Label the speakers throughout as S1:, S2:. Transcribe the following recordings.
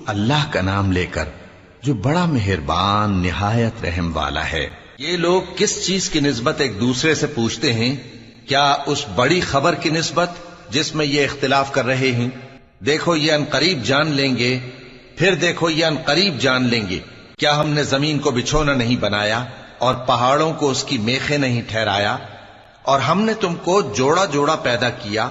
S1: اللہ کا نام لے کر جو بڑا مہربان نہایت رحم والا ہے۔ یہ لوگ کس چیز کی نسبت ایک دوسرے سے پوچھتے ہیں؟ کیا اس بڑی خبر کی نسبت جس میں یہ اختلاف کر رہے ہیں؟ دیکھو یہ انقریب جان لیں گے، پھر دیکھو یہ انقریب جان لیں گے۔ کیا ہم نے زمین کو بچھونا نہیں بنایا اور پہاڑوں کو اس کی میخیں نہیں ٹھہرایا؟ اور ہم نے تم کو جوڑا جوڑا پیدا کیا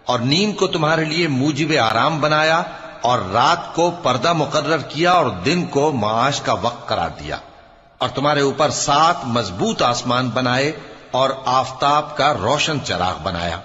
S1: اور نیند کو تمہارے لیے موجب آرام بنایا اور رات کو پردہ مقرر کیا اور دن کو معاش کا وقت قرار دیا، اور تمہارے اوپر 7 مضبوط آسمان بنائے اور آفتاب کا روشن چراغ بنایا،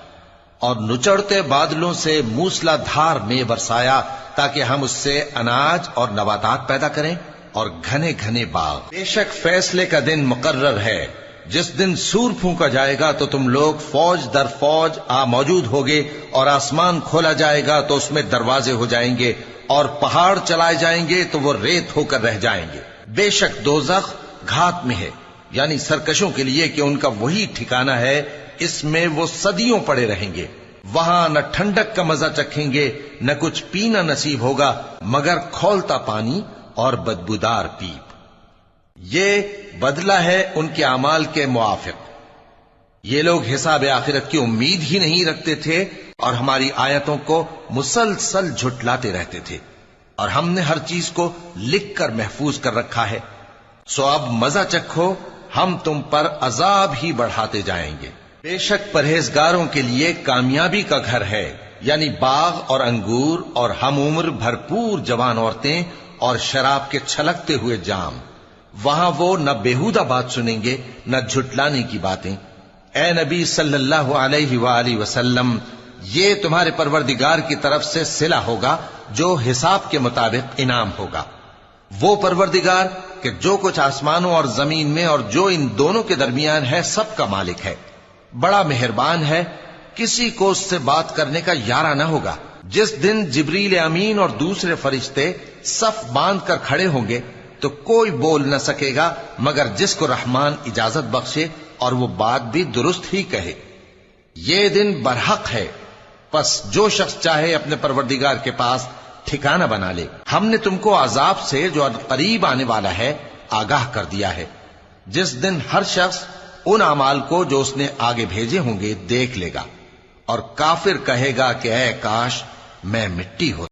S1: اور نچڑتے بادلوں سے موسلا دھار میں برسایا تاکہ ہم اس سے اناج اور نباتات پیدا کریں اور گھنے گھنے باغ۔ بے شک فیصلے کا دن مقرر ہے، جس دن سور پھونکا جائے گا تو تم لوگ فوج در فوج موجود ہوگے، اور آسمان کھولا جائے گا تو اس میں دروازے ہو جائیں گے، اور پہاڑ چلائے جائیں گے تو وہ ریت ہو کر رہ جائیں گے۔ بے شک دوزخ گھات میں ہے، یعنی سرکشوں کے لیے کہ ان کا وہی ٹھکانہ ہے، اس میں وہ صدیوں پڑے رہیں گے۔ وہاں نہ ٹھنڈک کا مزہ چکھیں گے، نہ کچھ پینا نصیب ہوگا مگر کھولتا پانی اور بدبودار پیپ۔ یہ بدلہ ہے ان کے اعمال کے موافق۔ یہ لوگ حساب آخرت کی امید ہی نہیں رکھتے تھے اور ہماری آیتوں کو مسلسل جھٹلاتے رہتے تھے، اور ہم نے ہر چیز کو لکھ کر محفوظ کر رکھا ہے۔ سو اب مزہ چکھو، ہم تم پر عذاب ہی بڑھاتے جائیں گے۔ بے شک پرہیزگاروں کے لیے کامیابی کا گھر ہے، یعنی باغ اور انگور اور ہم عمر بھرپور جوان عورتیں اور شراب کے چھلکتے ہوئے جام۔ وہاں وہ نہ بیہودہ بات سنیں گے نہ جھٹلانے کی باتیں۔ اے نبی صلی اللہ علیہ وآلہ وسلم، یہ تمہارے پروردگار کی طرف سے صلہ ہوگا جو حساب کے مطابق انعام ہوگا۔ وہ پروردگار کہ جو کچھ آسمانوں اور زمین میں اور جو ان دونوں کے درمیان ہے سب کا مالک ہے، بڑا مہربان ہے، کسی کو اس سے بات کرنے کا یارہ نہ ہوگا۔ جس دن جبریل امین اور دوسرے فرشتے صف باندھ کر کھڑے ہوں گے تو کوئی بول نہ سکے گا مگر جس کو رحمان اجازت بخشے، اور وہ بات بھی درست ہی کہے۔ یہ دن برحق ہے، پس جو شخص چاہے اپنے پروردگار کے پاس ٹھکانہ بنا لے۔ ہم نے تم کو عذاب سے جو قریب آنے والا ہے آگاہ کر دیا ہے، جس دن ہر شخص ان اعمال کو جو اس نے آگے بھیجے ہوں گے دیکھ لے گا، اور کافر کہے گا کہ اے کاش میں مٹی ہوتا۔